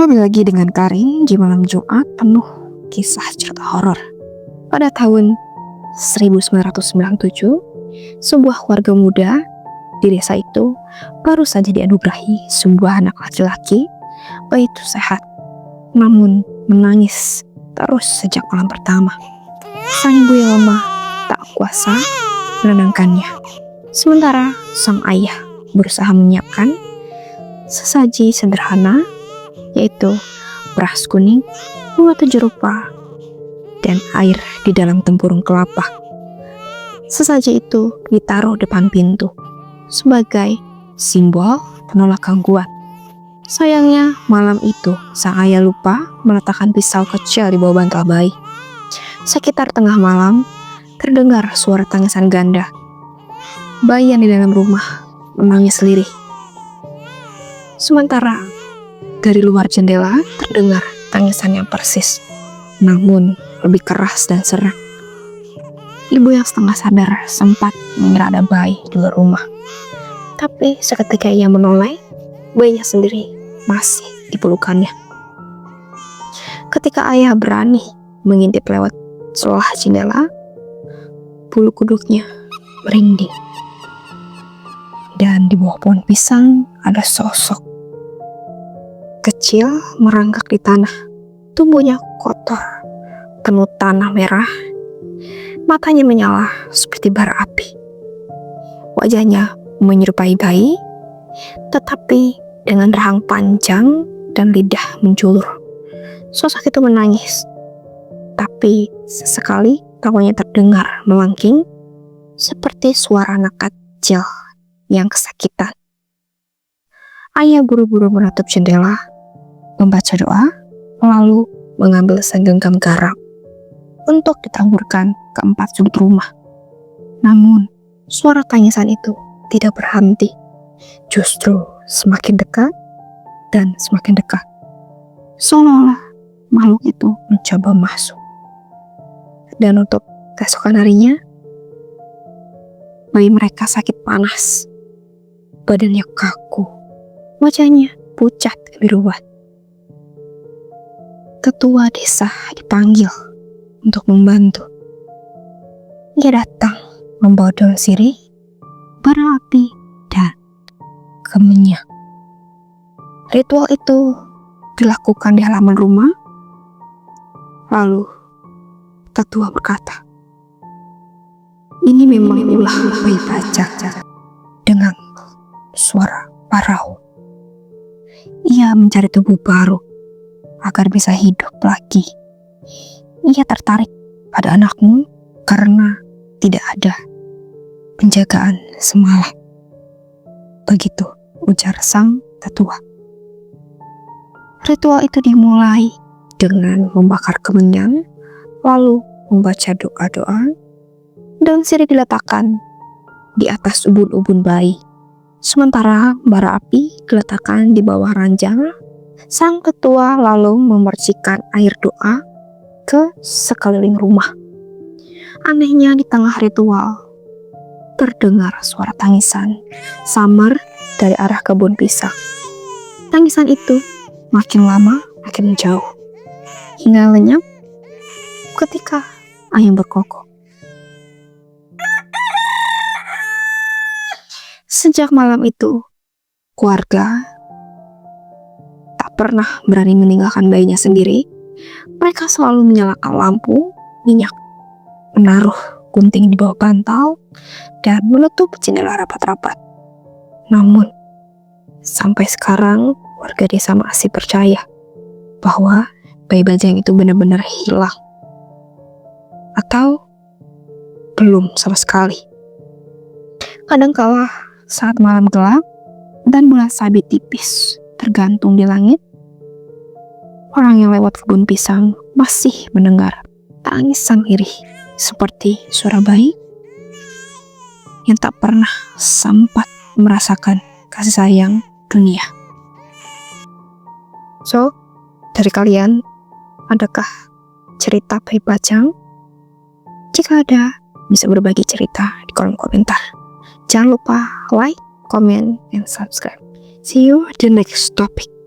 Kembali lagi dengan Karin di malam Jumat penuh kisah cerita horor. Pada tahun 1997, sebuah keluarga muda di desa itu baru saja dianugerahi sebuah anak laki-laki. Bayi itu sehat, namun menangis terus sejak malam pertama. Sang ibu yang lemah tak kuasa menenangkannya. Sementara sang ayah berusaha menyiapkan sesaji sederhana, yaitu beras kuning, gula 7 rupa, dan air di dalam tempurung kelapa. Sesaji itu ditaruh depan pintu sebagai simbol penolak gangguan. Sayangnya malam itu sang ayah lupa meletakkan pisau kecil di bawah bantal bayi. Sekitar tengah malam terdengar suara tangisan ganda. Bayi yang di dalam rumah menangis lirih. Sementara dari luar jendela terdengar tangisan yang persis, namun lebih keras dan serak. Ibu yang setengah sadar sempat mengira ada bayi di luar rumah. Tapi seketika ia menoleh, bayinya sendiri masih di pelukannya. Ketika ayah berani mengintip lewat celah jendela, bulu kuduknya merinding. Dan di bawah pohon pisang ada sosok kecil merangkak di tanah. Tubuhnya kotor, penuh tanah merah. Matanya menyala seperti bara api. Wajahnya menyerupai bayi, tetapi dengan rahang panjang dan lidah menjulur. Sosok itu menangis, tapi sesekali tawanya terdengar melengking seperti suara anak kecil yang kesakitan. Ayah buru-buru menutup jendela, membaca doa, lalu mengambil segenggam garam untuk ditaburkan ke 4 sudut rumah. Namun, suara tangisan itu tidak berhenti, justru semakin dekat dan semakin dekat. Seolah-olah makhluk itu mencoba masuk. Dan untuk keesokan harinya, bayi mereka sakit panas, badannya kaku, wajahnya pucat kebiruan. Ketua desa dipanggil untuk membantu. Ia datang membawa daun sirih, bara api, dan kemenyan. Ritual itu dilakukan di halaman rumah. Lalu tetua berkata, "Ini memang ulah bayi bajak." Dengan suara parau, ia mencari tubuh baru agar bisa hidup lagi. Ia tertarik pada anakmu karena tidak ada penjagaan semalam. Begitu ujar sang tetua. Ritual itu dimulai dengan membakar kemenyan, lalu membaca doa-doa. Daun sirih diletakkan di atas ubun-ubun bayi, sementara bara api diletakkan di bawah ranjang. Sang tetua lalu memercikan air doa ke sekeliling rumah. Anehnya, di tengah ritual terdengar suara tangisan samar dari arah kebun pisang. Tangisan itu makin lama makin menjauh, hingga lenyap ketika ayam berkokok. Sejak malam itu, keluarga tak pernah berani meninggalkan bayinya sendiri. Mereka selalu menyalakan lampu minyak, menaruh gunting di bawah bantal, dan menutup jendela rapat-rapat. Namun, sampai sekarang warga desa masih percaya bahwa bayi bajang itu benar-benar hilang. Atau belum sama sekali. Kadangkala saat malam gelap dan bulan sabit tipis tergantung di langit, orang yang lewat kebun pisang masih mendengar tangisan lirih seperti suara bayi yang tak pernah sempat merasakan kasih sayang dunia. So, dari kalian, adakah cerita bayi bajang? Jika ada, bisa berbagi cerita di kolom komentar. Jangan lupa like, comment, and subscribe. See you the next topic.